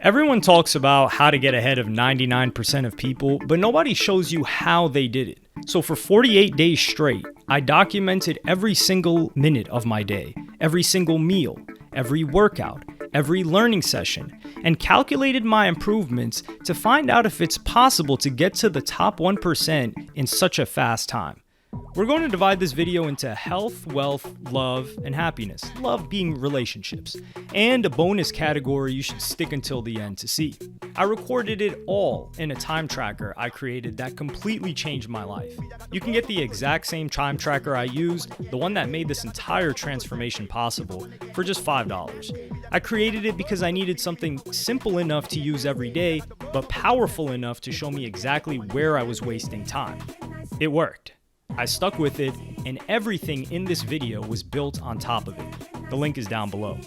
Everyone talks about how to get ahead of 99% of people, but nobody shows you how they did it. So for 48 days straight, I documented every single minute of my day, every single meal, every workout, every learning session, and calculated my improvements to find out if it's possible to get to the top 1% in such a fast time. We're going to divide this video into health, wealth, love, and happiness. Love being relationships. And a bonus category you should stick until the end to see. I recorded it all in a time tracker I created that completely changed my life. You can get the exact same time tracker I used, the one that made this entire transformation possible, for just $5. I created it because I needed something simple enough to use every day, but powerful enough to show me exactly where I was wasting time. It worked. I stuck with it, and everything in this video was built on top of it. The link is down below.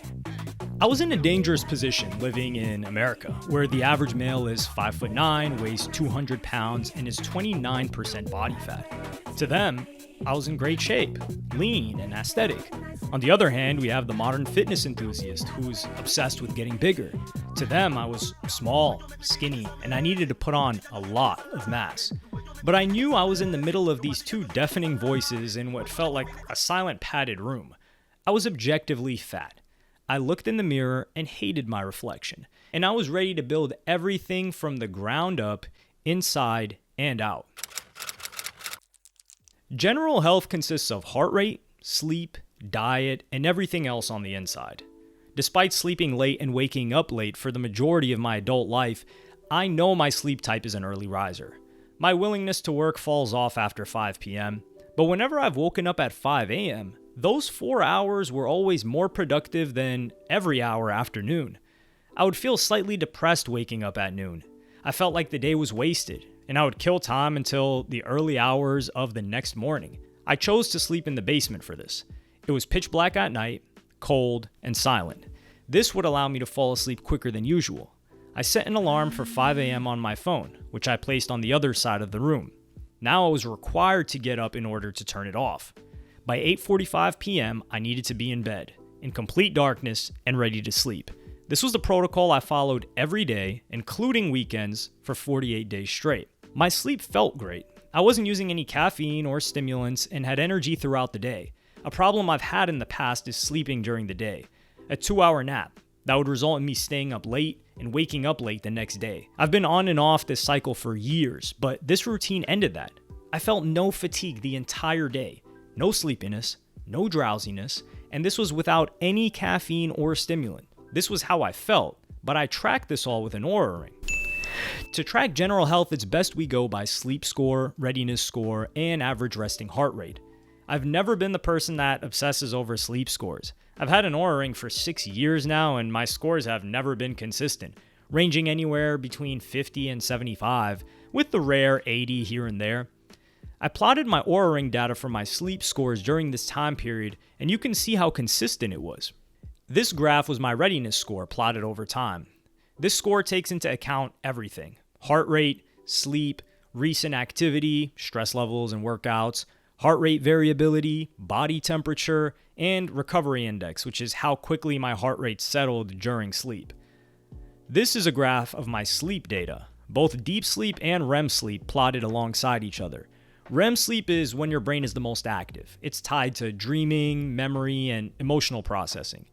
I was in a dangerous position living in America, where the average male is 5'9", weighs 200 pounds, and is 29% body fat. To them, I was in great shape, lean, and aesthetic. On the other hand, we have the modern fitness enthusiast who's obsessed with getting bigger. To them, I was small, skinny, and I needed to put on a lot of mass. But I knew I was in the middle of these two deafening voices in what felt like a silent, padded room. I was objectively fat. I looked in the mirror and hated my reflection, and I was ready to build everything from the ground up, inside and out. General health consists of heart rate, sleep, diet, and everything else on the inside. Despite sleeping late and waking up late for the majority of my adult life, I know my sleep type is an early riser. My willingness to work falls off after 5 p.m., but whenever I've woken up at 5 a.m., those 4 hours were always more productive than every hour after noon. I would feel slightly depressed waking up at noon. I felt like the day was wasted, and I would kill time until the early hours of the next morning. I chose to sleep in the basement for this. It was pitch black at night, cold, and silent. This would allow me to fall asleep quicker than usual. I set an alarm for 5 a.m. on my phone, which I placed on the other side of the room. Now I was required to get up in order to turn it off. By 8:45 p.m., I needed to be in bed, in complete darkness, and ready to sleep. This was the protocol I followed every day, including weekends, for 48 days straight. My sleep felt great. I wasn't using any caffeine or stimulants and had energy throughout the day. A problem I've had in the past is sleeping during the day. A 2-hour nap. That would result in me staying up late and waking up late the next day. I've been on and off this cycle for years, but this routine ended that. I felt no fatigue the entire day, no sleepiness, no drowsiness, and this was without any caffeine or stimulant. This was how I felt, but I tracked this all with an Oura ring. To track general health, it's best we go by sleep score, readiness score, and average resting heart rate. I've never been the person that obsesses over sleep scores. I've had an Oura ring for 6 years now, and my scores have never been consistent, ranging anywhere between 50 and 75, with the rare 80 here and there. I plotted my Oura ring data for my sleep scores during this time period, and you can see how consistent it was. This graph was my readiness score plotted over time. This score takes into account everything: heart rate, sleep, recent activity, stress levels and workouts, heart rate variability, body temperature, and recovery index, which is how quickly my heart rate settled during sleep. This is a graph of my sleep data, both deep sleep and REM sleep plotted alongside each other. REM sleep is when your brain is the most active. It's tied to dreaming, memory, and emotional processing.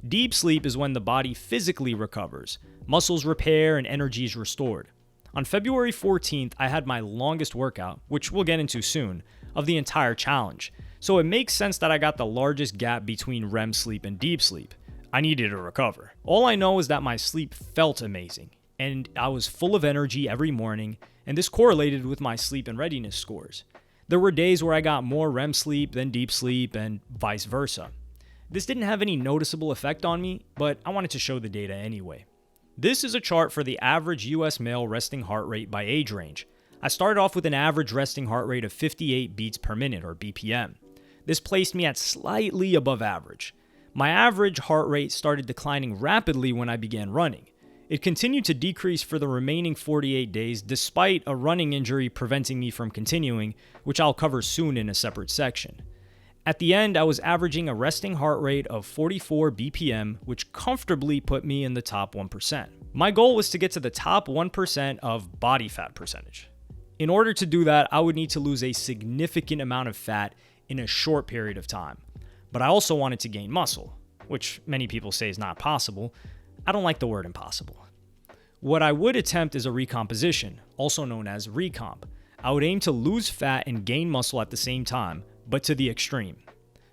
Deep sleep is when the body physically recovers, muscles repair, and energy is restored. On February 14th, I had my longest workout, which we'll get into soon, of the entire challenge. So it makes sense that I got the largest gap between REM sleep and deep sleep. I needed to recover. All I know is that my sleep felt amazing, and I was full of energy every morning, and this correlated with my sleep and readiness scores. There were days where I got more REM sleep than deep sleep, and vice versa. This didn't have any noticeable effect on me, but I wanted to show the data anyway. This is a chart for the average US male resting heart rate by age range. I started off with an average resting heart rate of 58 beats per minute, or BPM. This placed me at slightly above average. My average heart rate started declining rapidly when I began running. It continued to decrease for the remaining 48 days despite a running injury preventing me from continuing, which I'll cover soon in a separate section. At the end, I was averaging a resting heart rate of 44 BPM, which comfortably put me in the top 1%. My goal was to get to the top 1% of body fat percentage. In order to do that, I would need to lose a significant amount of fat in a short period of time. But I also wanted to gain muscle, which many people say is not possible. I don't like the word impossible. What I would attempt is a recomposition, also known as recomp. I would aim to lose fat and gain muscle at the same time, but to the extreme.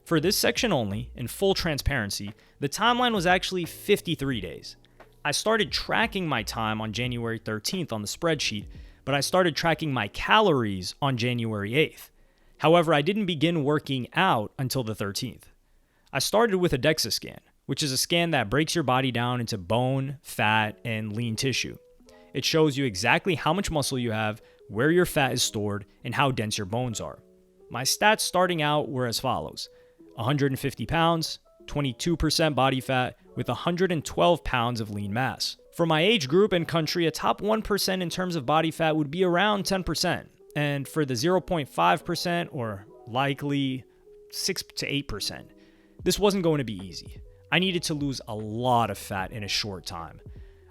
For this section only, in full transparency, the timeline was actually 53 days. I started tracking my time on January 13th on the spreadsheet, but I started tracking my calories on January 8th. However, I didn't begin working out until the 13th. I started with a DEXA scan, which is a scan that breaks your body down into bone, fat, and lean tissue. It shows you exactly how much muscle you have, where your fat is stored, and how dense your bones are. My stats starting out were as follows: 150 pounds, 22% body fat, with 112 pounds of lean mass. For my age group and country, a top 1% in terms of body fat would be around 10%. And for the 0.5% or likely 6 to 8%, this wasn't going to be easy. I needed to lose a lot of fat in a short time.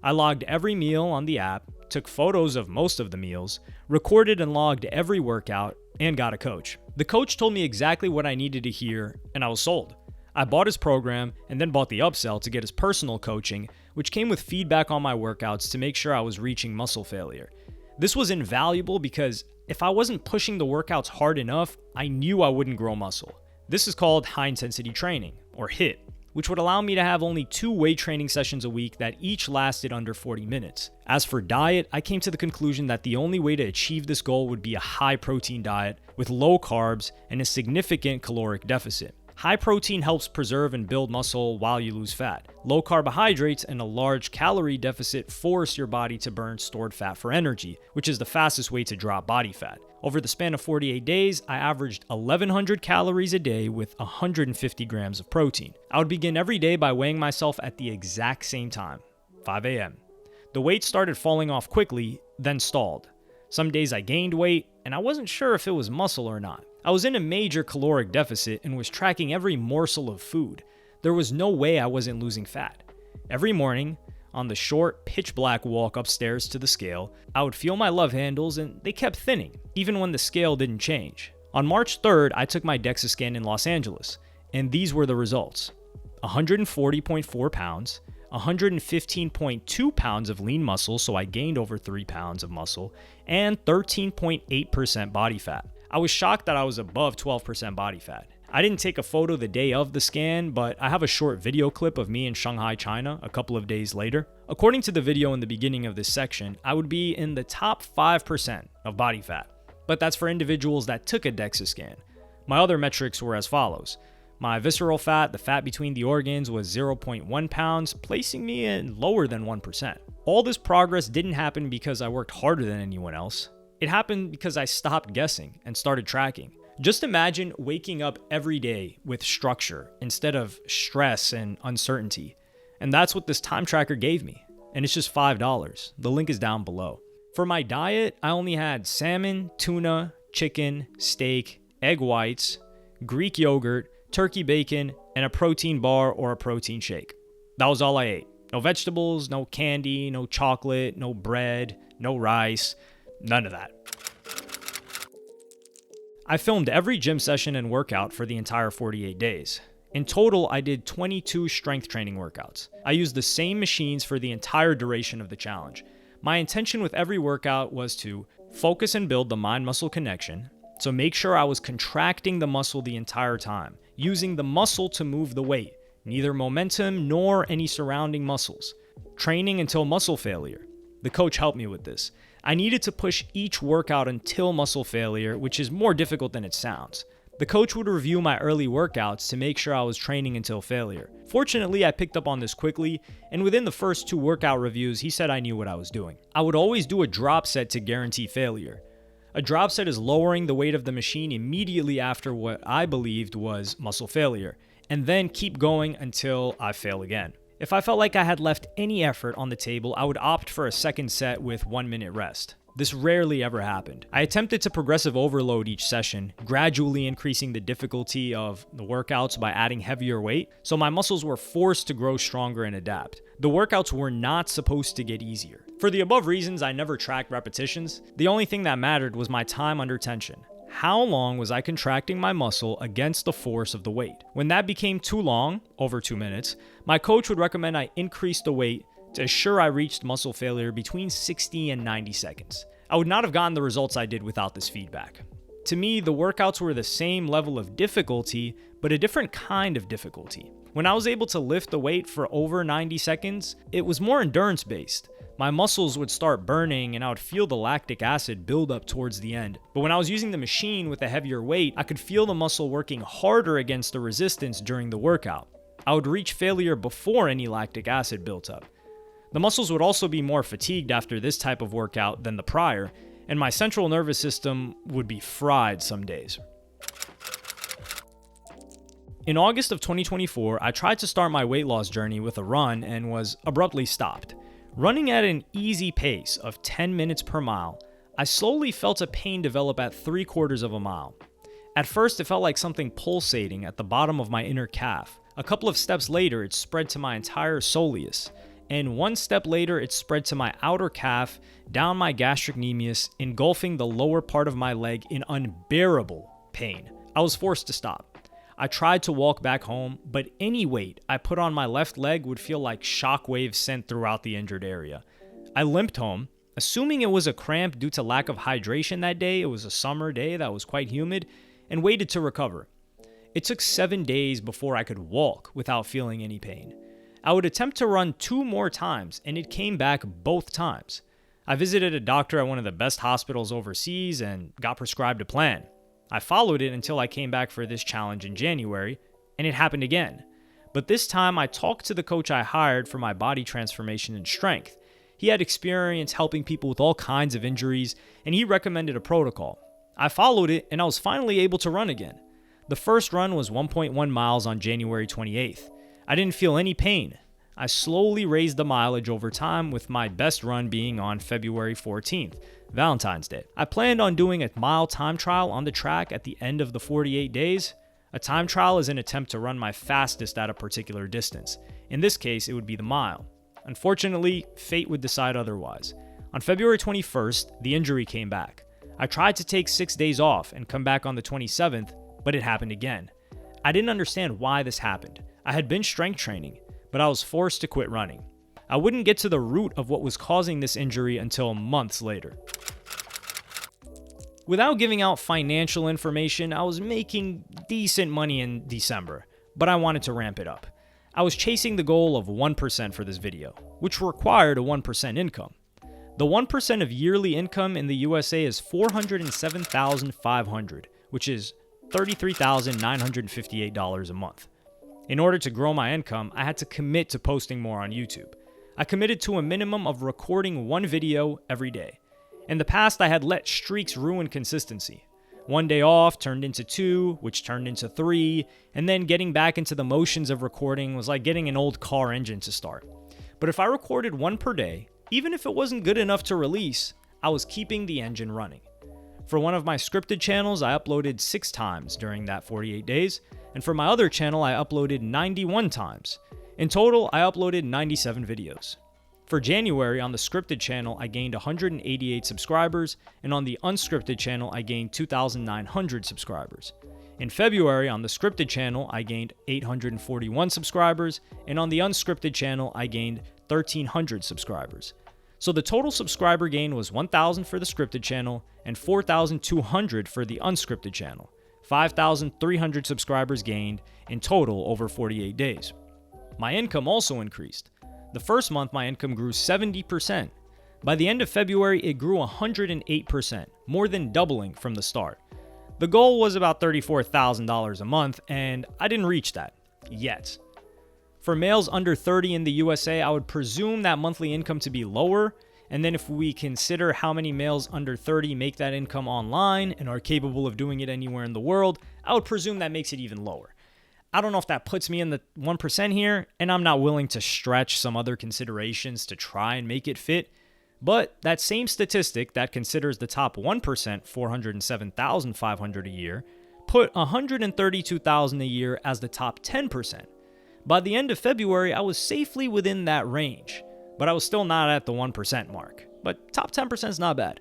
I logged every meal on the app, took photos of most of the meals, recorded and logged every workout, and got a coach. The coach told me exactly what I needed to hear, and I was sold. I bought his program and then bought the upsell to get his personal coaching, which came with feedback on my workouts to make sure I was reaching muscle failure. This was invaluable because if I wasn't pushing the workouts hard enough, I knew I wouldn't grow muscle. This is called high intensity training, or HIIT, which would allow me to have only 2 weight training sessions a week that each lasted under 40 minutes. As for diet, I came to the conclusion that the only way to achieve this goal would be a high protein diet with low carbs and a significant caloric deficit. High protein helps preserve and build muscle while you lose fat. Low carbohydrates and a large calorie deficit force your body to burn stored fat for energy, which is the fastest way to drop body fat. Over the span of 48 days, I averaged 1,100 calories a day with 150 grams of protein. I would begin every day by weighing myself at the exact same time, 5 a.m. The weight started falling off quickly, then stalled. Some days I gained weight, and I wasn't sure if it was muscle or not. I was in a major caloric deficit and was tracking every morsel of food. There was no way I wasn't losing fat. Every morning, on the short, pitch-black walk upstairs to the scale, I would feel my love handles and they kept thinning, even when the scale didn't change. On March 3rd, I took my DEXA scan in Los Angeles, and these were the results: 140.4 pounds, 115.2 pounds of lean muscle, so I gained over 3 pounds of muscle, and 13.8% body fat. I was shocked that I was above 12% body fat. I didn't take a photo the day of the scan, but I have a short video clip of me in Shanghai, China, a couple of days later. According to the video in the beginning of this section, I would be in the top 5% of body fat, but that's for individuals that took a DEXA scan. My other metrics were as follows. My visceral fat, the fat between the organs, was 0.1 pounds, placing me in lower than 1%. All this progress didn't happen because I worked harder than anyone else. It happened because I stopped guessing and started tracking. Just imagine waking up every day with structure instead of stress and uncertainty. And that's what this time tracker gave me. And it's just $5. The link is down below. For my diet, I only had salmon, tuna, chicken, steak, egg whites, Greek yogurt, turkey bacon, and a protein bar or a protein shake. That was all I ate. No vegetables, no candy, no chocolate, no bread, no rice. None of that. I filmed every gym session and workout for the entire 48 days. In total, I did 22 strength training workouts. I used the same machines for the entire duration of the challenge. My intention with every workout was to focus and build the mind-muscle connection, so make sure I was contracting the muscle the entire time, using the muscle to move the weight, neither momentum nor any surrounding muscles. Training until muscle failure. The coach helped me with this. I needed to push each workout until muscle failure, which is more difficult than it sounds. The coach would review my early workouts to make sure I was training until failure. Fortunately, I picked up on this quickly, and within the first 2 workout reviews, he said I knew what I was doing. I would always do a drop set to guarantee failure. A drop set is lowering the weight of the machine immediately after what I believed was muscle failure, and then keep going until I fail again. If I felt like I had left any effort on the table, I would opt for a second set with 1 minute rest. This rarely ever happened. I attempted to progressive overload each session, gradually increasing the difficulty of the workouts by adding heavier weight, so my muscles were forced to grow stronger and adapt. The workouts were not supposed to get easier. For the above reasons, I never tracked repetitions. The only thing that mattered was my time under tension. How long was I contracting my muscle against the force of the weight? When that became too long, over 2 minutes, my coach would recommend I increase the weight to assure I reached muscle failure between 60 and 90 seconds. I would not have gotten the results I did without this feedback. To me, the workouts were the same level of difficulty, but a different kind of difficulty. When I was able to lift the weight for over 90 seconds, it was more endurance-based. My muscles would start burning and I would feel the lactic acid build up towards the end. But when I was using the machine with a heavier weight, I could feel the muscle working harder against the resistance during the workout. I would reach failure before any lactic acid built up. The muscles would also be more fatigued after this type of workout than the prior, and my central nervous system would be fried some days. In August of 2024, I tried to start my weight loss journey with a run and was abruptly stopped. Running at an easy pace of 10 minutes per mile, I slowly felt a pain develop at 3/4 of a mile. At first, it felt like something pulsating at the bottom of my inner calf. A couple of steps later, it spread to my entire soleus. And one step later, it spread to my outer calf, down my gastrocnemius, engulfing the lower part of my leg in unbearable pain. I was forced to stop. I tried to walk back home, but any weight I put on my left leg would feel like shockwaves sent throughout the injured area. I limped home, assuming it was a cramp due to lack of hydration that day. It was a summer day that was quite humid, and waited to recover. It took 7 days before I could walk without feeling any pain. I would attempt to run 2 more times, and it came back both times. I visited a doctor at one of the best hospitals overseas and got prescribed a plan. I followed it until I came back for this challenge in January, and it happened again. But this time I talked to the coach I hired for my body transformation and strength. He had experience helping people with all kinds of injuries, and he recommended a protocol. I followed it, and I was finally able to run again. The first run was 1.1 miles on January 28th. I didn't feel any pain. I slowly raised the mileage over time, with my best run being on February 14th, Valentine's Day. I planned on doing a mile time trial on the track at the end of the 48 days. A time trial is an attempt to run my fastest at a particular distance. In this case, it would be the mile. Unfortunately, fate would decide otherwise. On February 21st, the injury came back. I tried to take 6 days off and come back on the 27th, but it happened again. I didn't understand why this happened. I had been strength training, but I was forced to quit running. I wouldn't get to the root of what was causing this injury until months later. Without giving out financial information, I was making decent money in December, but I wanted to ramp it up. I was chasing the goal of 1% for this video, which required a 1% income. The 1% of yearly income in the USA is $407,500, which is $33,958 a month. In order to grow my income, I had to commit to posting more on YouTube. I committed to a minimum of recording 1 video every day. In the past, I had let streaks ruin consistency. 1 day off turned into 2, which turned into 3, and then getting back into the motions of recording was like getting an old car engine to start. But if I recorded 1 per day, even if it wasn't good enough to release, I was keeping the engine running. For one of my scripted channels, I uploaded 6 times during that 48 days, and for my other channel, I uploaded 91 times. In total, I uploaded 97 videos. For January, on the scripted channel, I gained 188 subscribers, and on the unscripted channel, I gained 2,900 subscribers. In February, on the scripted channel, I gained 841 subscribers, and on the unscripted channel, I gained 1,300 subscribers. So the total subscriber gain was 1,000 for the scripted channel and 4,200 for the unscripted channel. 5,300 subscribers gained in total over 48 days. My income also increased. The first month, my income grew 70%. By the end of February, it grew 108%, more than doubling from the start. The goal was about $34,000 a month, and I didn't reach that yet. For males under 30 in the USA, I would presume that monthly income to be lower, and then if we consider how many males under 30 make that income online and are capable of doing it anywhere in the world, I would presume that makes it even lower. I don't know if that puts me in the 1% here, and I'm not willing to stretch some other considerations to try and make it fit, But that same statistic that considers the top 1% 407,500 a year put 132,000 a year as the top 10%. By the end of February, I was safely within that range, but I was still not at the 1% mark. But top 10% is not bad.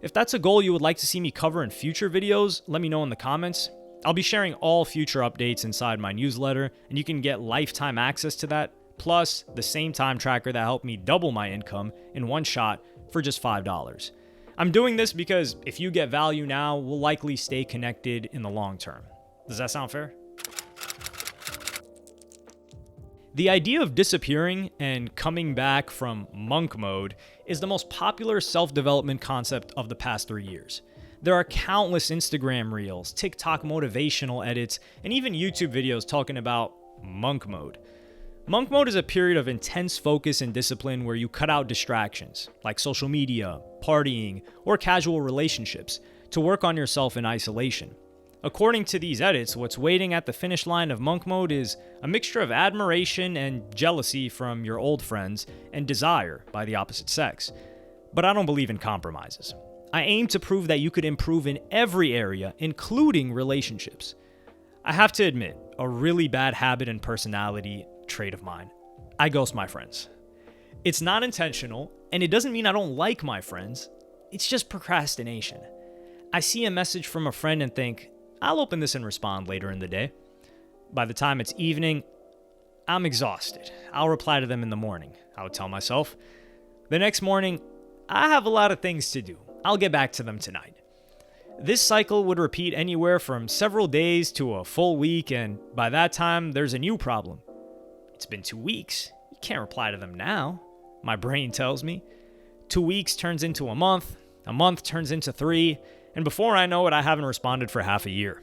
If that's a goal you would like to see me cover in future videos, let me know in the comments. I'll be sharing all future updates inside my newsletter, and you can get lifetime access to that, plus the same time tracker that helped me double my income in one shot for just $5. I'm doing this because if you get value now, we'll likely stay connected in the long term. Does that sound fair? The idea of disappearing and coming back from monk mode is the most popular self-development concept of the past 3 years. There are countless Instagram reels, TikTok motivational edits, and even YouTube videos talking about monk mode. Monk mode is a period of intense focus and discipline where you cut out distractions, like social media, partying, or casual relationships, to work on yourself in isolation. According to these edits, what's waiting at the finish line of monk mode is a mixture of admiration and jealousy from your old friends and desire by the opposite sex. But I don't believe in compromises. I aim to prove that you could improve in every area, including relationships. I have to admit, a really bad habit and personality trait of mine. I ghost my friends. It's not intentional, and it doesn't mean I don't like my friends. It's just procrastination. I see a message from a friend and think, I'll open this and respond later in the day. By the time it's evening, I'm exhausted. I'll reply to them in the morning, I would tell myself. The next morning, I have a lot of things to do. I'll get back to them tonight. This cycle would repeat anywhere from several days to a full week, and by that time, there's a new problem. It's been 2 weeks. You can't reply to them now, my brain tells me. 2 weeks turns into a month turns into 3, and before I know it, I haven't responded for half a year.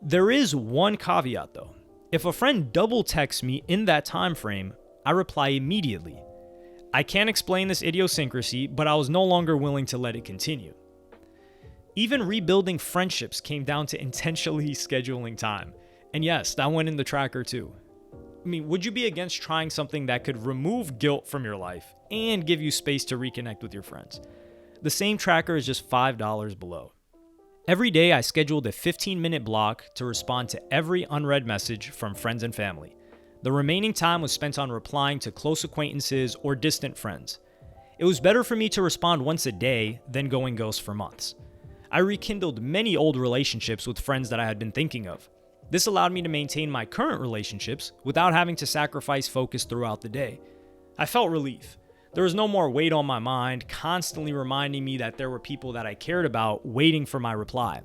There is one caveat though. If a friend double texts me in that time frame, I reply immediately. I can't explain this idiosyncrasy, but I was no longer willing to let it continue. Even rebuilding friendships came down to intentionally scheduling time. And yes, that went in the tracker too. I mean, would you be against trying something that could remove guilt from your life and give you space to reconnect with your friends? The same tracker is just $5 below. Every day I scheduled a 15-minute block to respond to every unread message from friends and family. The remaining time was spent on replying to close acquaintances or distant friends. It was better for me to respond once a day than going ghost for months. I rekindled many old relationships with friends that I had been thinking of. This allowed me to maintain my current relationships without having to sacrifice focus throughout the day. I felt relief. There was no more weight on my mind, constantly reminding me that there were people that I cared about waiting for my reply.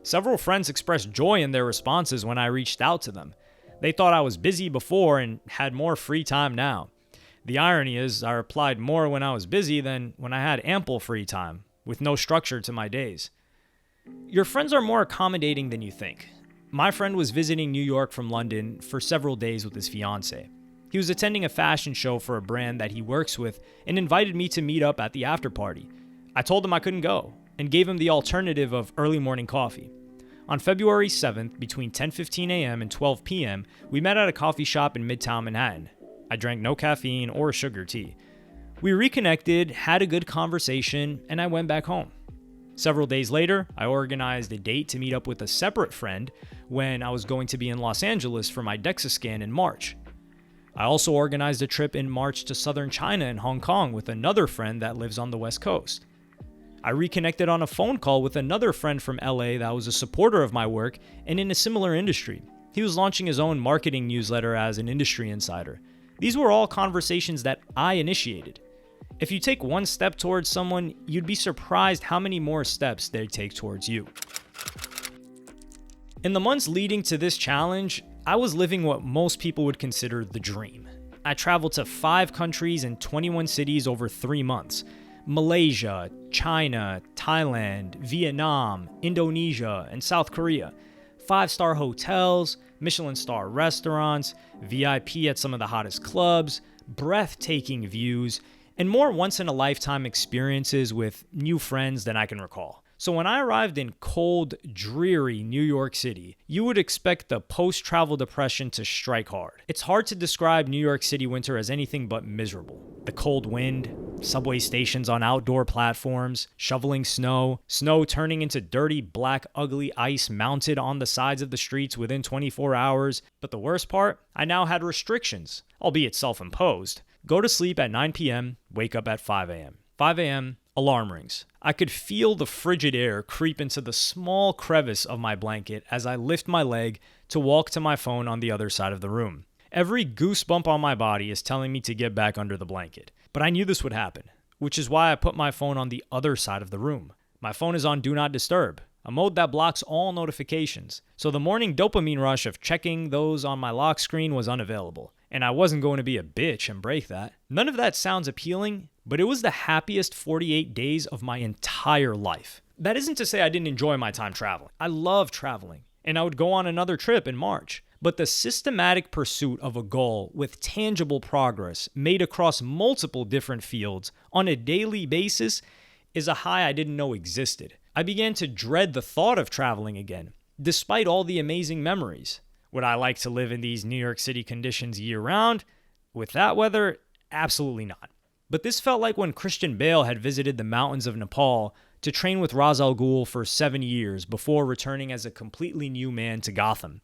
Several friends expressed joy in their responses when I reached out to them. They thought I was busy before and had more free time now. The irony is, I replied more when I was busy than when I had ample free time, with no structure to my days. Your friends are more accommodating than you think. My friend was visiting New York from London for several days with his fiancée. He was attending a fashion show for a brand that he works with and invited me to meet up at the after party. I told him I couldn't go and gave him the alternative of early morning coffee. On February 7th, between 10:15 a.m. and 12 p.m., we met at a coffee shop in Midtown Manhattan. I drank no caffeine or sugar tea. We reconnected, had a good conversation, and I went back home. Several days later, I organized a date to meet up with a separate friend when I was going to be in Los Angeles for my DEXA scan in March. I also organized a trip in March to southern China and Hong Kong with another friend that lives on the West Coast. I reconnected on a phone call with another friend from LA that was a supporter of my work and in a similar industry. He was launching his own marketing newsletter as an industry insider. These were all conversations that I initiated. If you take one step towards someone, you'd be surprised how many more steps they take towards you. In the months leading to this challenge, I was living what most people would consider the dream. I traveled to 5 countries and 21 cities over 3 months. Malaysia, China, Thailand, Vietnam, Indonesia, and South Korea. 5-star hotels, Michelin star restaurants, VIP at some of the hottest clubs, breathtaking views, and more once-in-a-lifetime experiences with new friends than I can recall. So when I arrived in cold, dreary New York City, you would expect the post-travel depression to strike hard. It's hard to describe New York City winter as anything but miserable. The cold wind, subway stations on outdoor platforms, shoveling snow, snow turning into dirty, black, ugly ice mounted on the sides of the streets within 24 hours. But the worst part, I now had restrictions, albeit self-imposed. Go to sleep at 9 p.m., wake up at 5 a.m. 5 a.m., alarm rings. I could feel the frigid air creep into the small crevice of my blanket as I lift my leg to walk to my phone on the other side of the room. Every goosebump on my body is telling me to get back under the blanket. But I knew this would happen, which is why I put my phone on the other side of the room. My phone is on Do Not Disturb, a mode that blocks all notifications. So the morning dopamine rush of checking those on my lock screen was unavailable. And I wasn't going to be a bitch and break that. None of that sounds appealing, but it was the happiest 48 days of my entire life. That isn't to say I didn't enjoy my time traveling. I love traveling, and I would go on another trip in March. But the systematic pursuit of a goal with tangible progress made across multiple different fields on a daily basis is a high I didn't know existed. I began to dread the thought of traveling again, despite all the amazing memories. Would I like to live in these New York City conditions year-round? With that weather, absolutely not. But this felt like when Christian Bale had visited the mountains of Nepal to train with Ra's al Ghul for 7 years before returning as a completely new man to Gotham.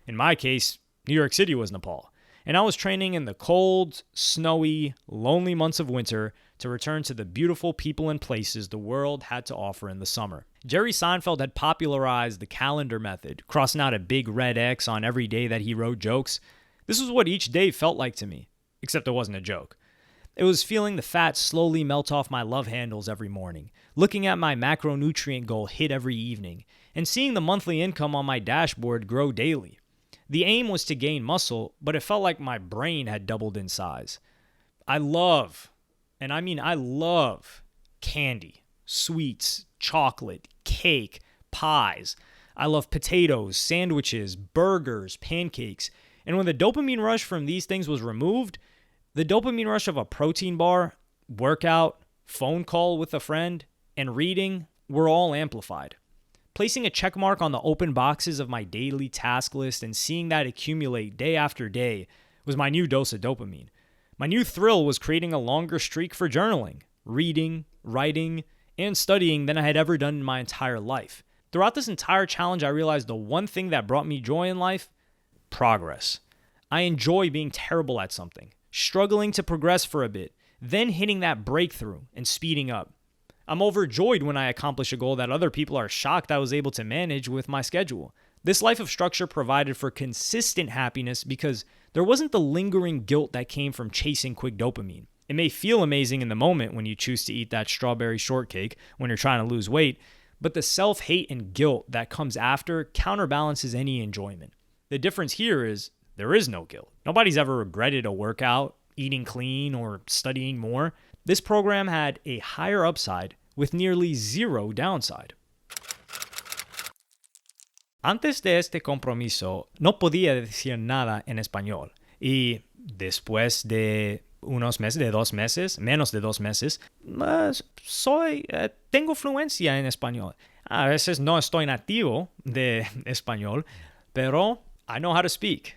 In my case, New York City was Nepal, and I was training in the cold, snowy, lonely months of winter to return to the beautiful people and places the world had to offer in the summer. Jerry Seinfeld had popularized the calendar method, crossing out a big red X on every day that he wrote jokes. This was what each day felt like to me, except it wasn't a joke. It was feeling the fat slowly melt off my love handles every morning, looking at my macronutrient goal hit every evening, and seeing the monthly income on my dashboard grow daily. The aim was to gain muscle, but it felt like my brain had doubled in size. I love, and I mean I love, candy, sweets, chocolate, cake, pies. I love potatoes, sandwiches, burgers, pancakes. And when the dopamine rush from these things was removed, the dopamine rush of a protein bar, workout, phone call with a friend, and reading were all amplified. Placing a check mark on the open boxes of my daily task list and seeing that accumulate day after day was my new dose of dopamine. My new thrill was creating a longer streak for journaling, reading, writing, and studying than I had ever done in my entire life. Throughout this entire challenge, I realized the one thing that brought me joy in life: progress. I enjoy being terrible at something, struggling to progress for a bit, then hitting that breakthrough and speeding up. I'm overjoyed when I accomplish a goal that other people are shocked I was able to manage with my schedule. This life of structure provided for consistent happiness because there wasn't the lingering guilt that came from chasing quick dopamine. It may feel amazing in the moment when you choose to eat that strawberry shortcake when you're trying to lose weight, but the self-hate and guilt that comes after counterbalances any enjoyment. The difference here is there is no guilt. Nobody's ever regretted a workout, eating clean, or studying more. This program had a higher upside with nearly zero downside. Antes de este compromiso, no podía decir nada en español. Y después de unos meses, menos de 2 meses, tengo fluencia en español. A veces no estoy nativo de español, pero I know how to speak.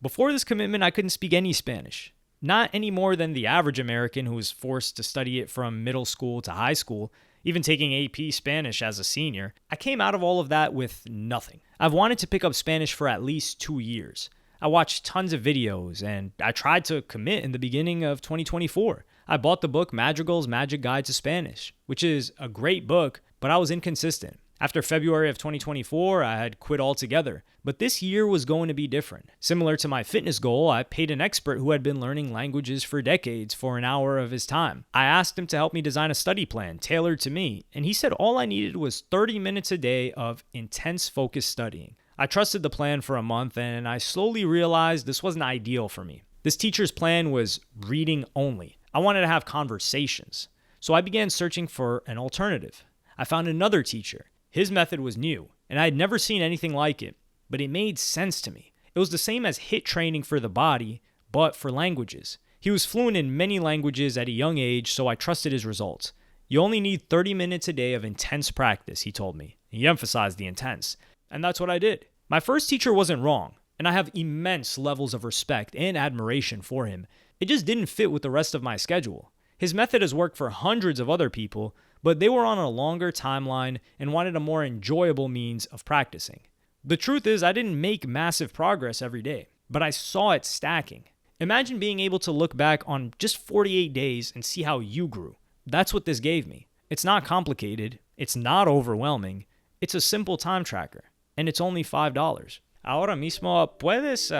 Before this commitment, I couldn't speak any Spanish. Not any more than the average American who was forced to study it from middle school to high school, even taking AP Spanish as a senior. I came out of all of that with nothing. I've wanted to pick up Spanish for at least 2 years. I watched tons of videos, and I tried to commit in the beginning of 2024. I bought the book Madrigal's Magic Guide to Spanish, which is a great book, but I was inconsistent. After February of 2024, I had quit altogether. But this year was going to be different. Similar to my fitness goal, I paid an expert who had been learning languages for decades for an hour of his time. I asked him to help me design a study plan tailored to me, and he said all I needed was 30 minutes a day of intense focused studying. I trusted the plan for a month, and I slowly realized this wasn't ideal for me. This teacher's plan was reading only. I wanted to have conversations. So I began searching for an alternative. I found another teacher. His method was new, and I had never seen anything like it, but it made sense to me. It was the same as HIIT training for the body, but for languages. He was fluent in many languages at a young age, so I trusted his results. You only need 30 minutes a day of intense practice, he told me. He emphasized the intense. And that's what I did. My first teacher wasn't wrong, and I have immense levels of respect and admiration for him. It just didn't fit with the rest of my schedule. His method has worked for hundreds of other people, but they were on a longer timeline and wanted a more enjoyable means of practicing. The truth is, I didn't make massive progress every day, but I saw it stacking. Imagine being able to look back on just 48 days and see how you grew. That's what this gave me. It's not complicated. It's not overwhelming. It's a simple time tracker, and it's only $5. Ahora mismo puedes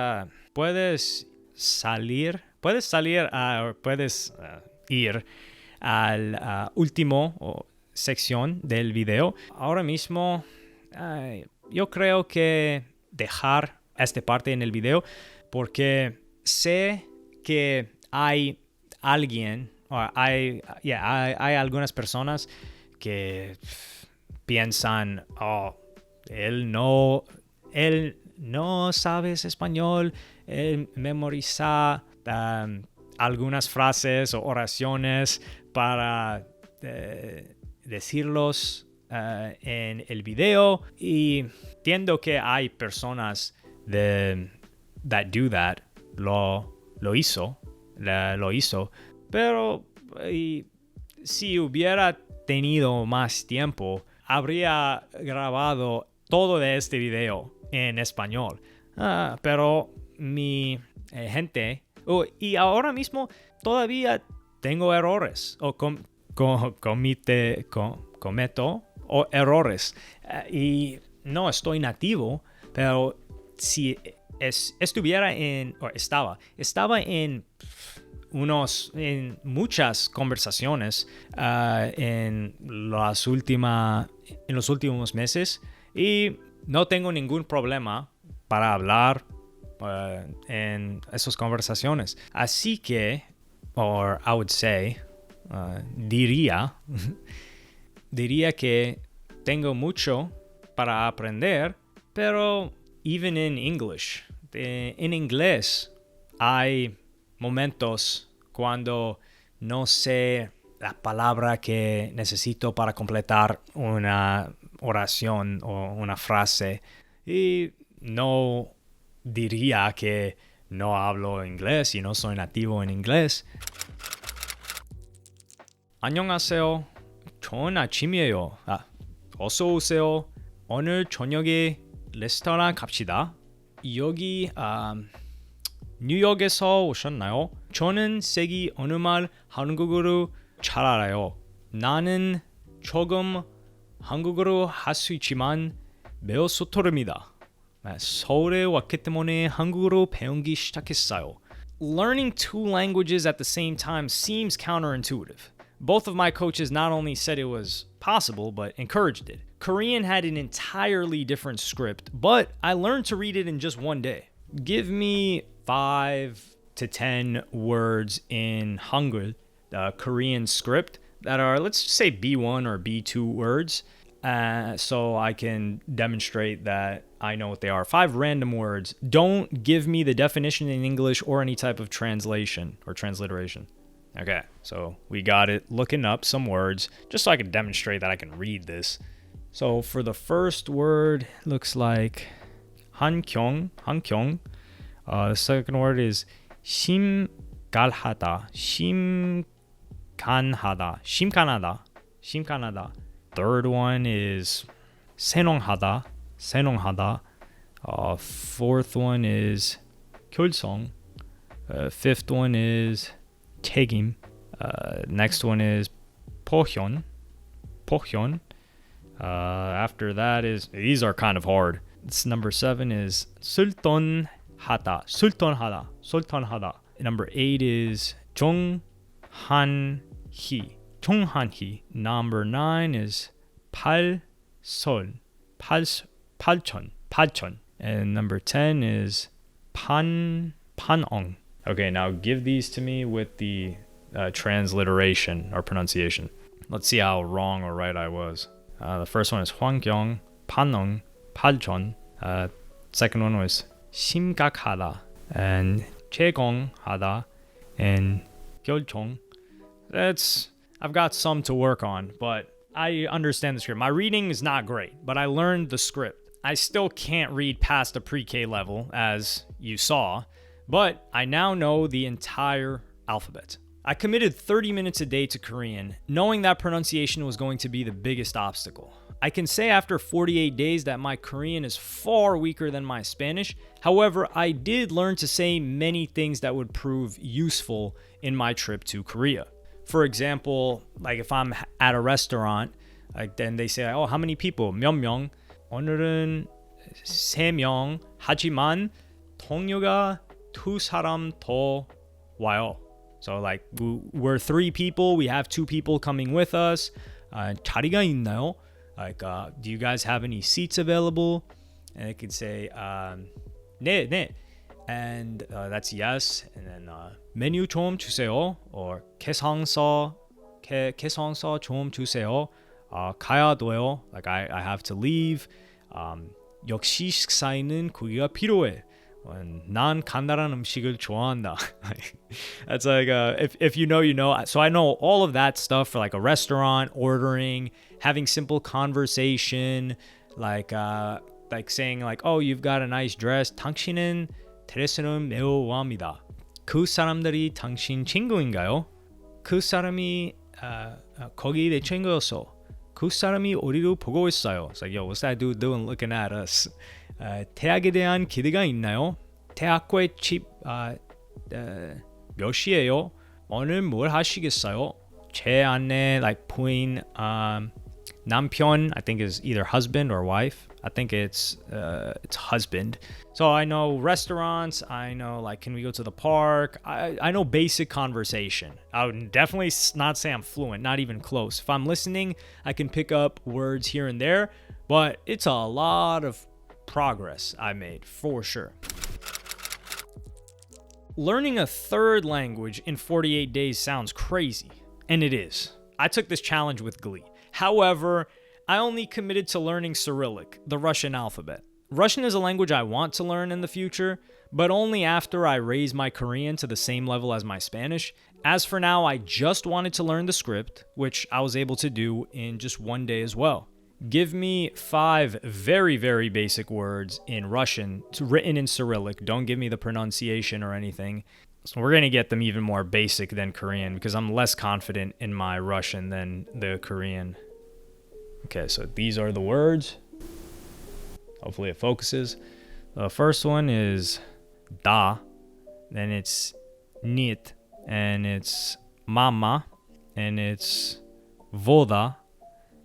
ir al último sección del video. Ahora mismo yo creo que dejar esta parte en el video porque sé que hay alguien, hay algunas personas que piensan, él no sabe español, él memoriza algunas frases o oraciones para decirlos en el video, y entiendo que hay personas that do that, lo hizo, pero si hubiera tenido más tiempo, habría grabado todo de este video en español. Pero mi gente, y ahora mismo todavía tengo errores, o cometo errores, y no estoy nativo, pero si estaba en muchas conversaciones en los últimos meses, y no tengo ningún problema para hablar en esas conversaciones. Así que, or I would say, diría que tengo mucho para aprender, pero even in English, en inglés hay momentos cuando no sé la palabra que necesito para completar una oración o una frase, y no diría que no hablo inglés y no soy nativo en inglés. 안녕하세요. 좋은 아침이에요. 어서 오세요. 오늘 저녁에 레스토랑 갑시다. 여기 뉴욕에서 오셨나요? 저는 세기 어느 말 한국어로 잘 알아요. 나는 조금 한국어로 할 수 있지만 매우 서투릅니다. 서울에 왔기 때문에 한국어로 배우기 시작했어요. Learning two languages at the same time seems counterintuitive. Both of my coaches not only said it was possible, but encouraged it. Korean had an entirely different script, but I learned to read it in just one day. Give me 5 to 10 words in Hangul, the Korean script, that are, let's just say B1 or B2 words, so I can demonstrate that I know what they are. 5 random words. Don't give me the definition in English or any type of translation or transliteration. Okay, so we got it. Looking up some words just so I can demonstrate that I can read this. So for the first word, looks like 한경. The second word is 심갈하다. 심간하다. Third one is senong하다. Fourth one is 결성. Fifth one is 책임. Next one is 포현. After that is, these are kind of hard. It's number 7 is sultan하다. Number 8 is 종한희. Number 9 is 팔천. And number 10 is 판엉. Okay, now give these to me with the transliteration or pronunciation. Let's see how wrong or right I was. The first one is 환경, 판엉, 팔천. Second one was 심각하다 and 제공하다 and 결정. I've got some to work on, but I understand the script. My reading is not great, but I learned the script. I still can't read past the pre-K level, as you saw, but I now know the entire alphabet. I committed 30 minutes a day to Korean, knowing that pronunciation was going to be the biggest obstacle. I can say after 48 days that my Korean is far weaker than my Spanish. However, I did learn to say many things that would prove useful in my trip to Korea. For example, like if I'm at a restaurant, like then they say, oh, how many people? 몇 명? 오늘은 3명. 하지만 동료가 2사람 더 와요. So like we're 3 people, we have 2 people coming with us. 자리가 있나요? Like, do you guys have any seats available? And it could say, 네, 네. And that's yes. And then 메뉴 좀 주세요. Or 계산서 좀 주세요. 가야 돼요. Like I have to leave. 역시 식사에는 고기가 필요해. 난 간단한 음식을 좋아한다. That's like if you know, you know. So I know all of that stuff for like a restaurant, ordering, having simple conversation, like saying like, oh, you've got a nice dress. 당신은 드레스를 매우 좋아합니다. 그 사람들이 당신 친구인가요? 그 사람이 거기 내 친구였어. 그 사람이 우리를 보고 있어요. It's like, yo, what's that dude doing looking at us? 대학에 대한 기대가 있나요? 대학교에 집 몇 시예요? 오늘 뭘 하시겠어요? 제 아내, like 부인, 남편, I think is either husband or wife. I think it's husband. So I know restaurants. I know like, can we go to the park? I know basic conversation. I would definitely not say I'm fluent, not even close. If I'm listening, I can pick up words here and there, but it's a lot of progress I made for sure. Learning a third language in 48 days sounds crazy, and it is. I took this challenge with glee. However, I only committed to learning Cyrillic, the Russian alphabet. Russian is a language I want to learn in the future, but only after I raise my Korean to the same level as my Spanish. As for now, I just wanted to learn the script, which I was able to do in just one day as well. Give me 5 very, very basic words in Russian written in Cyrillic. Don't give me the pronunciation or anything. So we're going to get them even more basic than Korean because I'm less confident in my Russian than the Korean. Okay, so these are the words. Hopefully it focuses. The first one is da, then it's nit, and it's mama, and it's voda,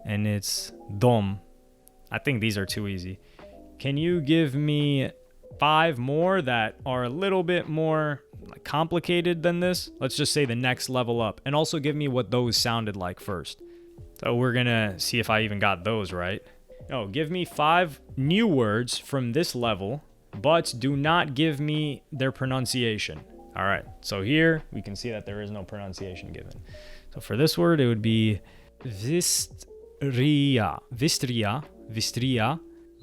and it's dom. I think these are too easy. Can you give me 5 more that are a little bit more complicated than this? Let's just say the next level up. And also give me what those sounded like first. So we're gonna see if I even got those right. No, give me 5 new words from this level, but do not give me their pronunciation. All right, so here we can see that there is no pronunciation given. So for this word, it would be Vistria,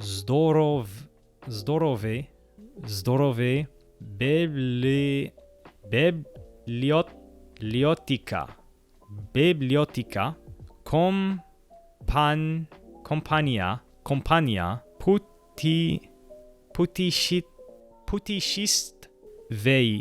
zdorove, bibliotica, compania, putishistvei.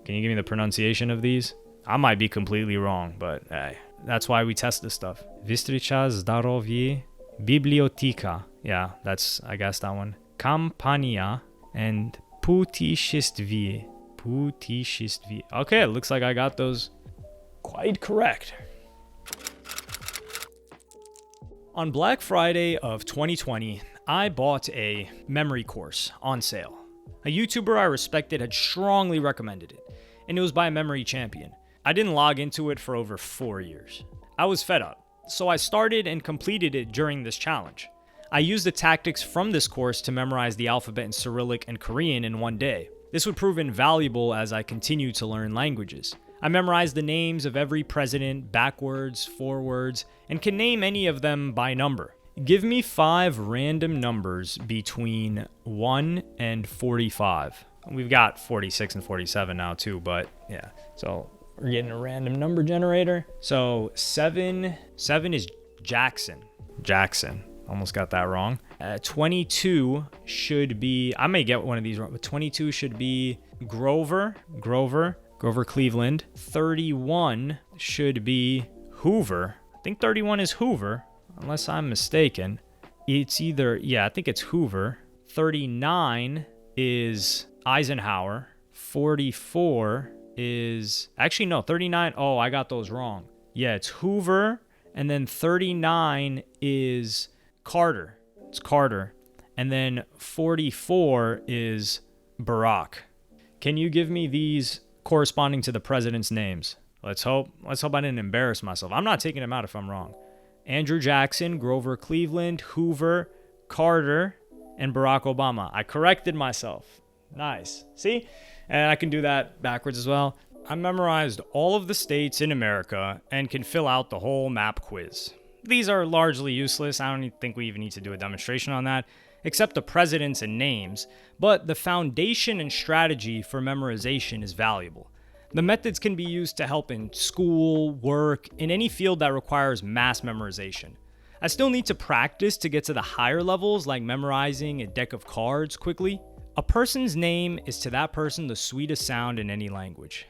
Can you give me the pronunciation of these? I might be completely wrong, but hey, that's why we test this stuff. Vistricha zdarovie, bibliotica. Yeah, that's, I guess, that one. Campania and putishistvie. Okay, it looks like I got those quite correct. On Black Friday of 2020, I bought a memory course on sale. A YouTuber I respected had strongly recommended it, and it was by a memory champion. I didn't log into it for over 4 years. I was fed up, so I started and completed it during this challenge. I used the tactics from this course to memorize the alphabet in Cyrillic and Korean in one day. This would prove invaluable as I continued to learn languages. I memorized the names of every president backwards, forwards, and can name any of them by number. Give me 5 random numbers between 1 and 45. We've got 46 and 47 now too, but yeah. So We're getting a random number generator. So 7 is Jackson. Almost got that wrong. 22 should be, I may get one of these wrong, but 22 should be Grover Cleveland. 31 should be Hoover. I think 31 is Hoover, unless I'm mistaken. It's either, I think it's Hoover. 39 is Eisenhower. 44 is, actually no, 39, oh, I got those wrong. Yeah, it's Hoover, and then 39 is Carter. It's Carter. And then 44 is Barack. Can you give me these corresponding to the president's names? Let's hope I didn't embarrass myself. I'm not taking them out if I'm wrong. Andrew Jackson, Grover Cleveland, Hoover, Carter, and Barack Obama. I corrected myself. Nice. See? And I can do that backwards as well. I memorized all of the states in America and can fill out the whole map quiz. These are largely useless. I don't think we even need to do a demonstration on that, except the presidents and names. But the foundation and strategy for memorization is valuable. The methods can be used to help in school, work, in any field that requires mass memorization. I still need to practice to get to the higher levels, like memorizing a deck of cards quickly. A person's name is to that person the sweetest sound in any language.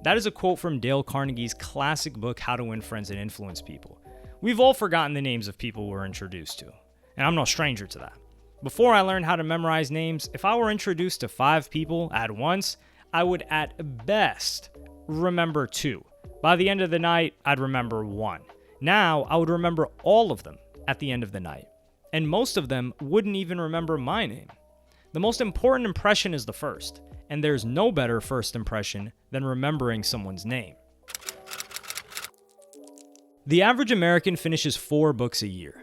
That is a quote from Dale Carnegie's classic book, How to Win Friends and Influence People. We've all forgotten the names of people we're introduced to, and I'm no stranger to that. Before I learned how to memorize names, if I were introduced to 5 people at once, I would at best remember 2. By the end of the night, I'd remember 1. Now, I would remember all of them at the end of the night, and most of them wouldn't even remember my name. The most important impression is the first, and there's no better first impression than remembering someone's name. The average American finishes 4 books a year.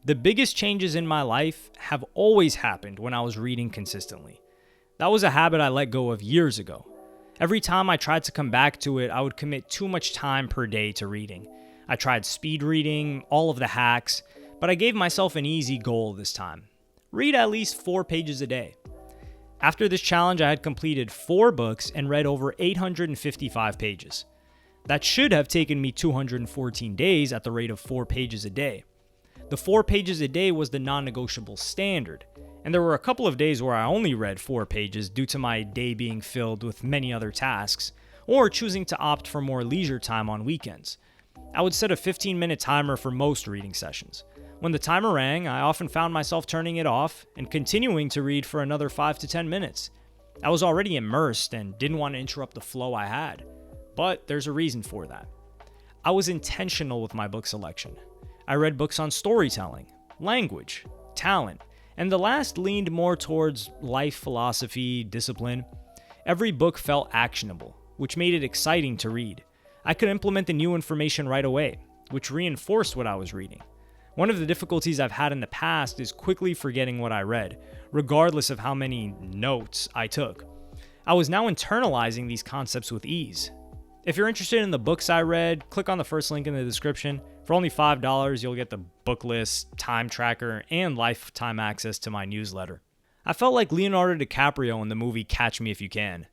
The biggest changes in my life have always happened when I was reading consistently. That was a habit I let go of years ago. Every time I tried to come back to it, I would commit too much time per day to reading. I tried speed reading, all of the hacks, but I gave myself an easy goal this time. Read at least 4 pages a day. After this challenge, I had completed 4 books and read over 855 pages. That should have taken me 214 days at the rate of 4 pages a day. The 4 pages a day was the non-negotiable standard, and there were a couple of days where I only read 4 pages due to my day being filled with many other tasks, or choosing to opt for more leisure time on weekends. I would set a 15-minute timer for most reading sessions. When the timer rang, I often found myself turning it off and continuing to read for another 5 to 10 minutes. I was already immersed and didn't want to interrupt the flow I had. But there's a reason for that. I was intentional with my book selection. I read books on storytelling, language, talent, and the last leaned more towards life philosophy, discipline. Every book felt actionable, which made it exciting to read. I could implement the new information right away, which reinforced what I was reading. One of the difficulties I've had in the past is quickly forgetting what I read, regardless of how many notes I took. I was now internalizing these concepts with ease. If you're interested in the books I read, click on the first link in the description. For only $5, you'll get the book list, time tracker, and lifetime access to my newsletter. I felt like Leonardo DiCaprio in the movie Catch Me If You Can.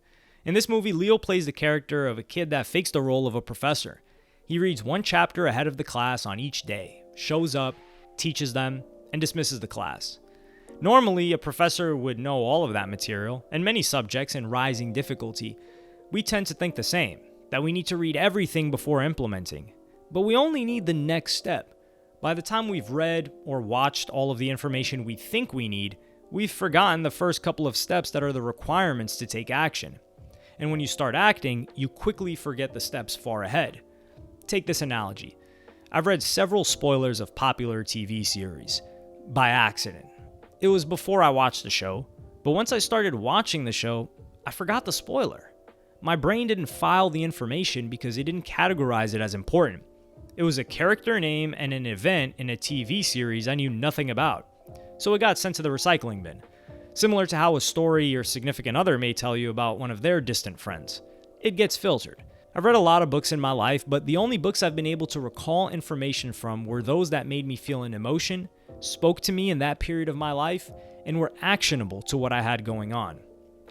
In this movie, Leo plays the character of a kid that fakes the role of a professor. He reads 1 chapter ahead of the class on each day, shows up, teaches them, and dismisses the class. Normally, a professor would know all of that material, and many subjects in rising difficulty. We tend to think the same, that we need to read everything before implementing. But we only need the next step. By the time we've read or watched all of the information we think we need, we've forgotten the first couple of steps that are the requirements to take action. And when you start acting, you quickly forget the steps far ahead. Take this analogy. I've read several spoilers of popular TV series by accident. It was before I watched the show, but once I started watching the show, I forgot the spoiler. My brain didn't file the information because it didn't categorize it as important. It was a character name and an event in a TV series I knew nothing about, so it got sent to the recycling bin. Similar to how a story your significant other may tell you about one of their distant friends. It gets filtered. I've read a lot of books in my life, but the only books I've been able to recall information from were those that made me feel an emotion, spoke to me in that period of my life, and were actionable to what I had going on.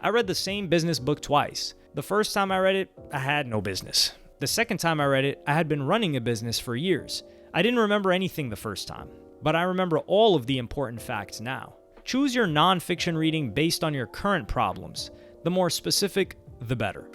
I read the same business book twice. The first time I read it, I had no business. The second time I read it, I had been running a business for years. I didn't remember anything the first time, but I remember all of the important facts now. Choose your nonfiction reading based on your current problems. The more specific, the better.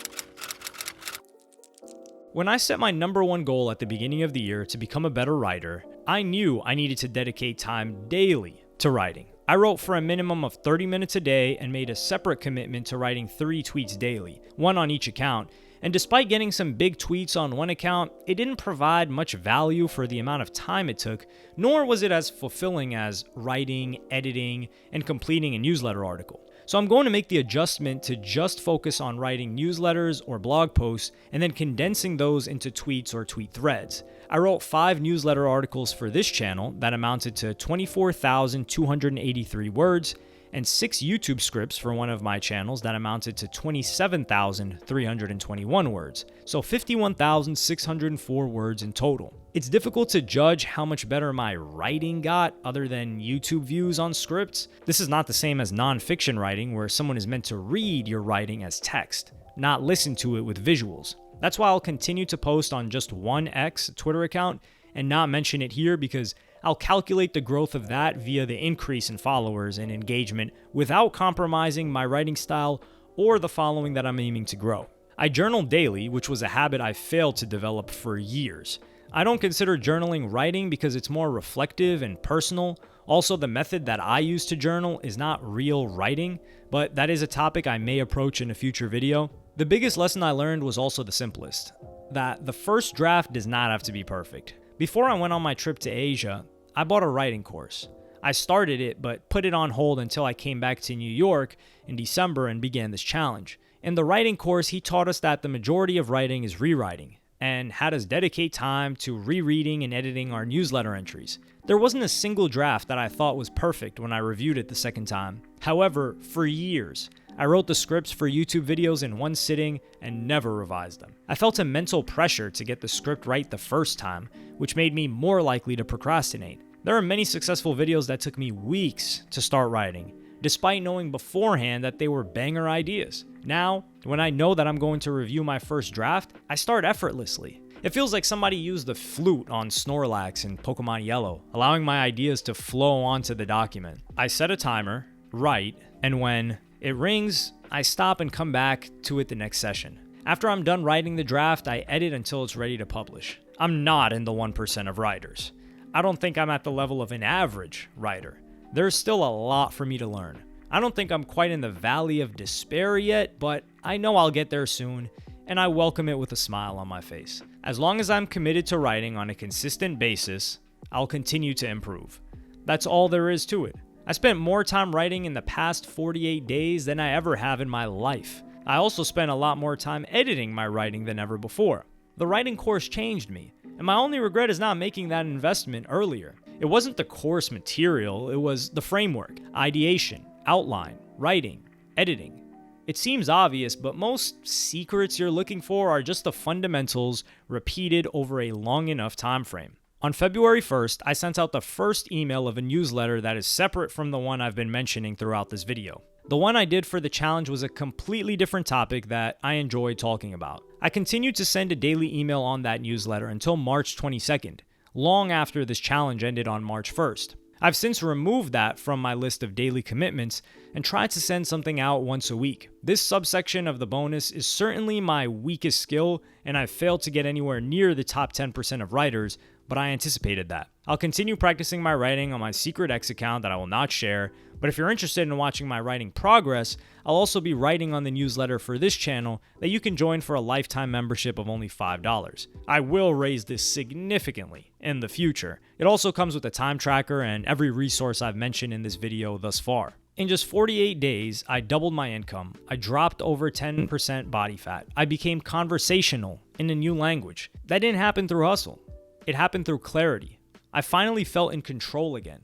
When I set my number one goal at the beginning of the year to become a better writer, I knew I needed to dedicate time daily to writing. I wrote for a minimum of 30 minutes a day and made a separate commitment to writing 3 tweets daily, one on each account. And despite getting some big tweets on one account, it didn't provide much value for the amount of time it took, nor was it as fulfilling as writing, editing, and completing a newsletter article. So I'm going to make the adjustment to just focus on writing newsletters or blog posts and then condensing those into tweets or tweet threads. I wrote 5 newsletter articles for this channel that amounted to 24,283 words, and 6 YouTube scripts for one of my channels that amounted to 27,321 words, so 51,604 words in total. It's difficult to judge how much better my writing got other than YouTube views on scripts. This is not the same as nonfiction writing, where someone is meant to read your writing as text, not listen to it with visuals. That's why I'll continue to post on just one X Twitter account and not mention it here, because I'll calculate the growth of that via the increase in followers and engagement without compromising my writing style or the following that I'm aiming to grow. I journal daily, which was a habit I failed to develop for years. I don't consider journaling writing because it's more reflective and personal. Also, the method that I use to journal is not real writing, but that is a topic I may approach in a future video. The biggest lesson I learned was also the simplest, that the first draft does not have to be perfect. Before I went on my trip to Asia, I bought a writing course. I started it, but put it on hold until I came back to New York in December and began this challenge. In the writing course, he taught us that the majority of writing is rewriting, and had us dedicate time to rereading and editing our newsletter entries. There wasn't a single draft that I thought was perfect when I reviewed it the second time. However, for years, I wrote the scripts for YouTube videos in one sitting and never revised them. I felt a mental pressure to get the script right the first time, which made me more likely to procrastinate. There are many successful videos that took me weeks to start writing, despite knowing beforehand that they were banger ideas. Now, when I know that I'm going to review my first draft, I start effortlessly. It feels like somebody used the flute on Snorlax in Pokemon Yellow, allowing my ideas to flow onto the document. I set a timer, write, and when it rings, I stop and come back to it the next session. After I'm done writing the draft, I edit until it's ready to publish. I'm not in the 1% of writers. I don't think I'm at the level of an average writer. There's still a lot for me to learn. I don't think I'm quite in the valley of despair yet, but I know I'll get there soon, and I welcome it with a smile on my face. As long as I'm committed to writing on a consistent basis, I'll continue to improve. That's all there is to it. I spent more time writing in the past 48 days than I ever have in my life. I also spent a lot more time editing my writing than ever before. The writing course changed me, and my only regret is not making that investment earlier. It wasn't the course material, it was the framework, ideation, outline, writing, editing. It seems obvious, but most secrets you're looking for are just the fundamentals repeated over a long enough time frame. On February 1st, I sent out the first email of a newsletter that is separate from the one I've been mentioning throughout this video. The one I did for the challenge was a completely different topic that I enjoyed talking about. I continued to send a daily email on that newsletter until March 22nd, long after this challenge ended on March 1st. I've since removed that from my list of daily commitments and tried to send something out once a week. This subsection of the bonus is certainly my weakest skill, and I've failed to get anywhere near the top 10% of writers, but I anticipated that. I'll continue practicing my writing on my secret X account that I will not share, but if you're interested in watching my writing progress, I'll also be writing on the newsletter for this channel that you can join for a lifetime membership of only $5. I will raise this significantly in the future. It also comes with a time tracker and every resource I've mentioned in this video thus far. In just 48 days, I doubled my income. I dropped over 10% body fat. I became conversational in a new language. That didn't happen through hustle. It happened through clarity. I finally felt in control again.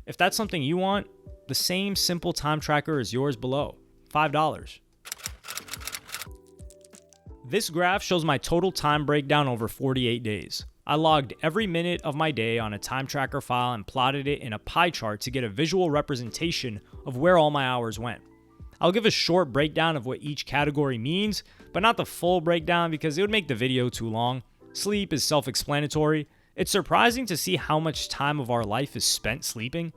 If that's something you want, the same simple time tracker is yours below, $5. This graph shows my total time breakdown over 48 days. I logged every minute of my day on a time tracker file and plotted it in a pie chart to get a visual representation of where all my hours went. I'll give a short breakdown of what each category means, but not the full breakdown because it would make the video too long. Sleep is self-explanatory. It's surprising to see how much time of our life is spent sleeping.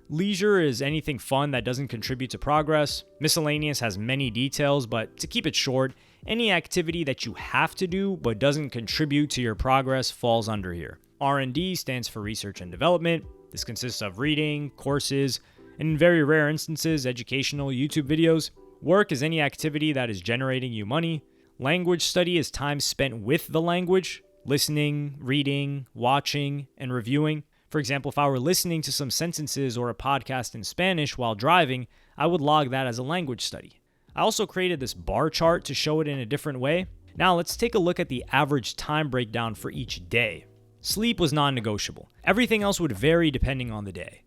Leisure is anything fun that doesn't contribute to progress. Miscellaneous has many details, but to keep it short, any activity that you have to do but doesn't contribute to your progress falls under here. R&D stands for research and development. This consists of reading, courses, and in very rare instances, educational YouTube videos. Work is any activity that is generating you money. Language study is time spent with the language, listening, reading, watching, and reviewing. For example, if I were listening to some sentences or a podcast in Spanish while driving, I would log that as a language study. I also created this bar chart to show it in a different way. Now let's take a look at the average time breakdown for each day. Sleep was non-negotiable. Everything else would vary depending on the day.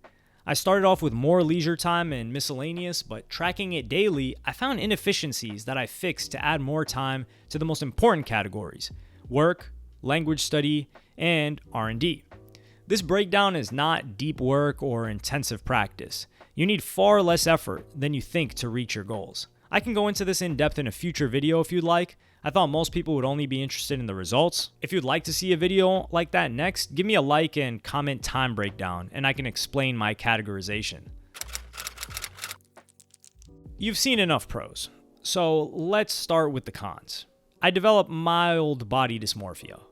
I started off with more leisure time and miscellaneous, but tracking it daily, I found inefficiencies that I fixed to add more time to the most important categories: work, language study, and R&D. This breakdown is not deep work or intensive practice. You need far less effort than you think to reach your goals. I can go into this in depth in a future video if you'd like. I thought most people would only be interested in the results. If you'd like to see a video like that next, give me a like and comment time breakdown, and I can explain my categorization. You've seen enough pros, so let's start with the cons. I developed mild body dysmorphia.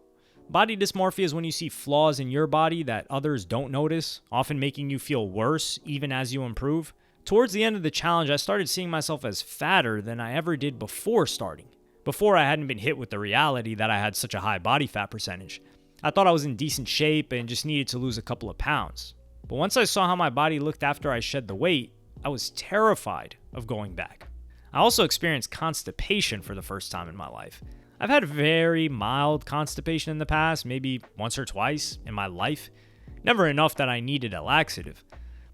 Body dysmorphia is when you see flaws in your body that others don't notice, often making you feel worse even as you improve. Towards the end of the challenge, I started seeing myself as fatter than I ever did before starting. Before, I hadn't been hit with the reality that I had such a high body fat percentage. I thought I was in decent shape and just needed to lose a couple of pounds. But once I saw how my body looked after I shed the weight, I was terrified of going back. I also experienced constipation for the first time in my life. I've had very mild constipation in the past, maybe once or twice in my life. Never enough that I needed a laxative.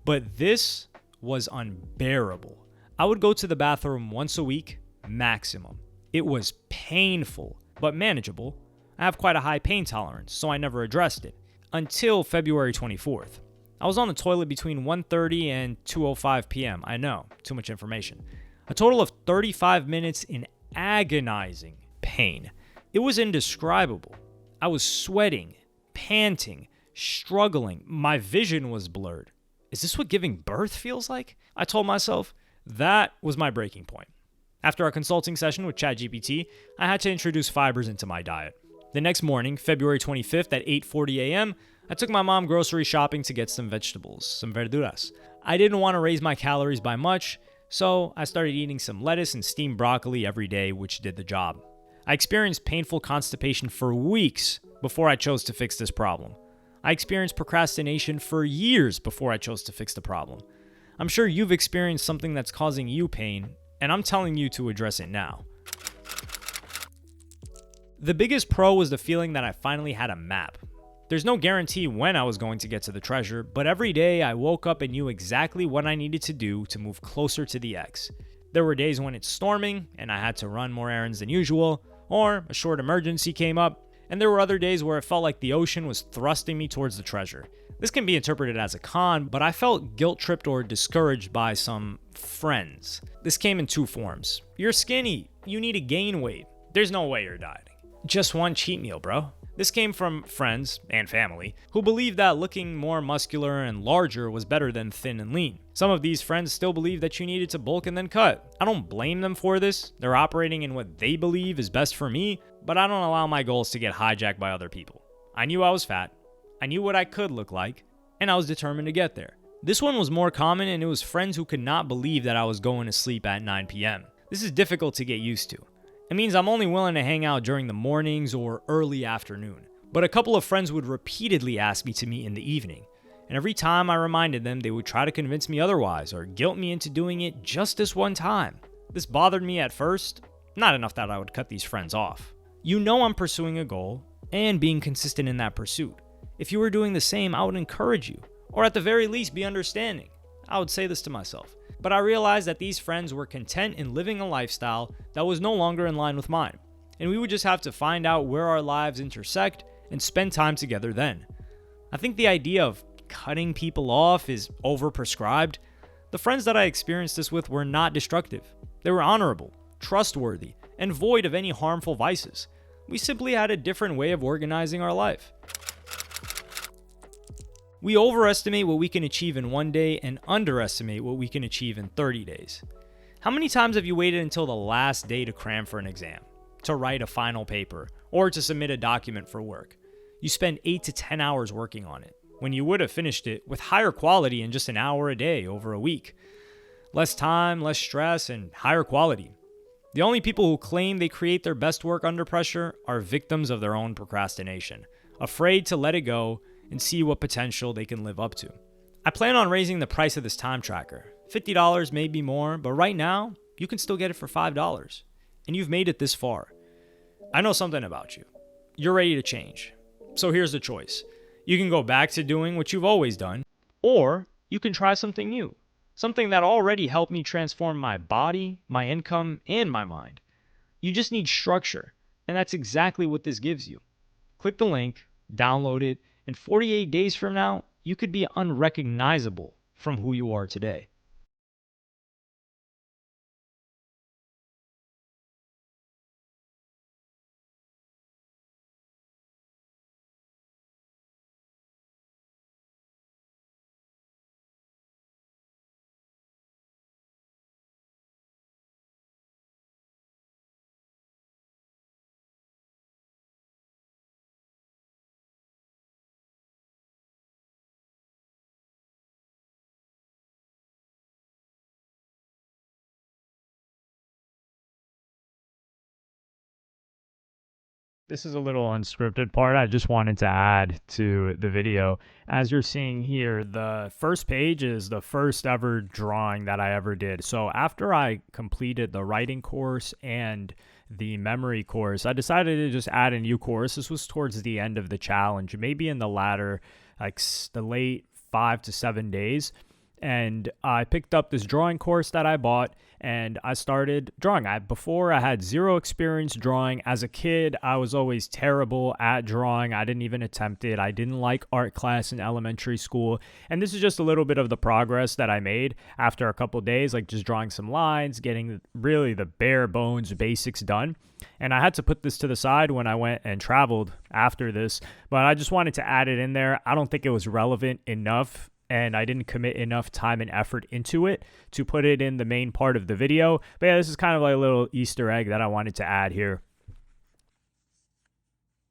But this was unbearable. I would go to the bathroom once a week, maximum. It was painful, but manageable. I have quite a high pain tolerance, so I never addressed it. Until February 24th. I was on the toilet between 1:30 and 2:05 p.m. I know, too much information. A total of 35 minutes in agonizing pain. It was indescribable. I was sweating, panting, struggling. My vision was blurred. Is this what giving birth feels like? I told myself. That was my breaking point. After our consulting session with ChatGPT, I had to introduce fibers into my diet. The next morning, February 25th at 8:40 a.m., I took my mom grocery shopping to get some vegetables, some verduras. I didn't want to raise my calories by much, so I started eating some lettuce and steamed broccoli every day, which did the job. I experienced painful constipation for weeks before I chose to fix this problem. I experienced procrastination for years before I chose to fix the problem. I'm sure you've experienced something that's causing you pain, and I'm telling you to address it now. The biggest pro was the feeling that I finally had a map. There's no guarantee when I was going to get to the treasure, but every day I woke up and knew exactly what I needed to do to move closer to the X. There were days when it's storming and I had to run more errands than usual, or a short emergency came up, and there were other days where it felt like the ocean was thrusting me towards the treasure. This can be interpreted as a con, but I felt guilt-tripped or discouraged by some friends. This came in two forms. You're skinny, you need to gain weight. There's no way you're dieting. Just one cheat meal, bro. This came from friends and family who believed that looking more muscular and larger was better than thin and lean. Some of these friends still believe that you needed to bulk and then cut. I don't blame them for this. They're operating in what they believe is best for me, but I don't allow my goals to get hijacked by other people. I knew I was fat. I knew what I could look like, and I was determined to get there. This one was more common, and it was friends who could not believe that I was going to sleep at 9 p.m. This is difficult to get used to. It means I'm only willing to hang out during the mornings or early afternoon. But a couple of friends would repeatedly ask me to meet in the evening. And every time I reminded them, they would try to convince me otherwise or guilt me into doing it just this one time. This bothered me at first, not enough that I would cut these friends off. You know I'm pursuing a goal and being consistent in that pursuit. If you were doing the same, I would encourage you, or at the very least be understanding. I would say this to myself. But I realized that these friends were content in living a lifestyle that was no longer in line with mine. And we would just have to find out where our lives intersect and spend time together then. I think the idea of cutting people off is overprescribed. The friends that I experienced this with were not destructive. They were honorable, trustworthy, and void of any harmful vices. We simply had a different way of organizing our life. We overestimate what we can achieve in 1 day and underestimate what we can achieve in 30 days. How many times have you waited until the last day to cram for an exam, to write a final paper, or to submit a document for work? You spend 8 to 10 hours working on it, when you would have finished it with higher quality in just an hour a day over a week. Less time, less stress, and higher quality. The only people who claim they create their best work under pressure are victims of their own procrastination, afraid to let it go and see what potential they can live up to. I plan on raising the price of this time tracker. $50 may be more, but right now, you can still get it for $5. And you've made it this far. I know something about you. You're ready to change. So here's the choice. You can go back to doing what you've always done, or you can try something new. Something that already helped me transform my body, my income, and my mind. You just need structure, and that's exactly what this gives you. Click the link, download it, and 48 days from now, you could be unrecognizable from who you are today. This is a little unscripted part I just wanted to add to the video. As you're seeing here, the first page is the first ever drawing that I ever did. So after I completed the writing course and the memory course, I decided to just add a new course. This was towards the end of the challenge, maybe in the latter, like the late 5 to 7 days. And I picked up this drawing course that I bought and I started drawing. Before I had zero experience drawing. As a kid, I was always terrible at drawing. I didn't even attempt it. I didn't like art class in elementary school. And this is just a little bit of the progress that I made after a couple days, like just drawing some lines, getting really the bare bones basics done. And I had to put this to the side when I went and traveled after this, but I just wanted to add it in there. I don't think it was relevant enough and I didn't commit enough time and effort into it to put it in the main part of the video. But yeah, this is kind of like a little Easter egg that I wanted to add here.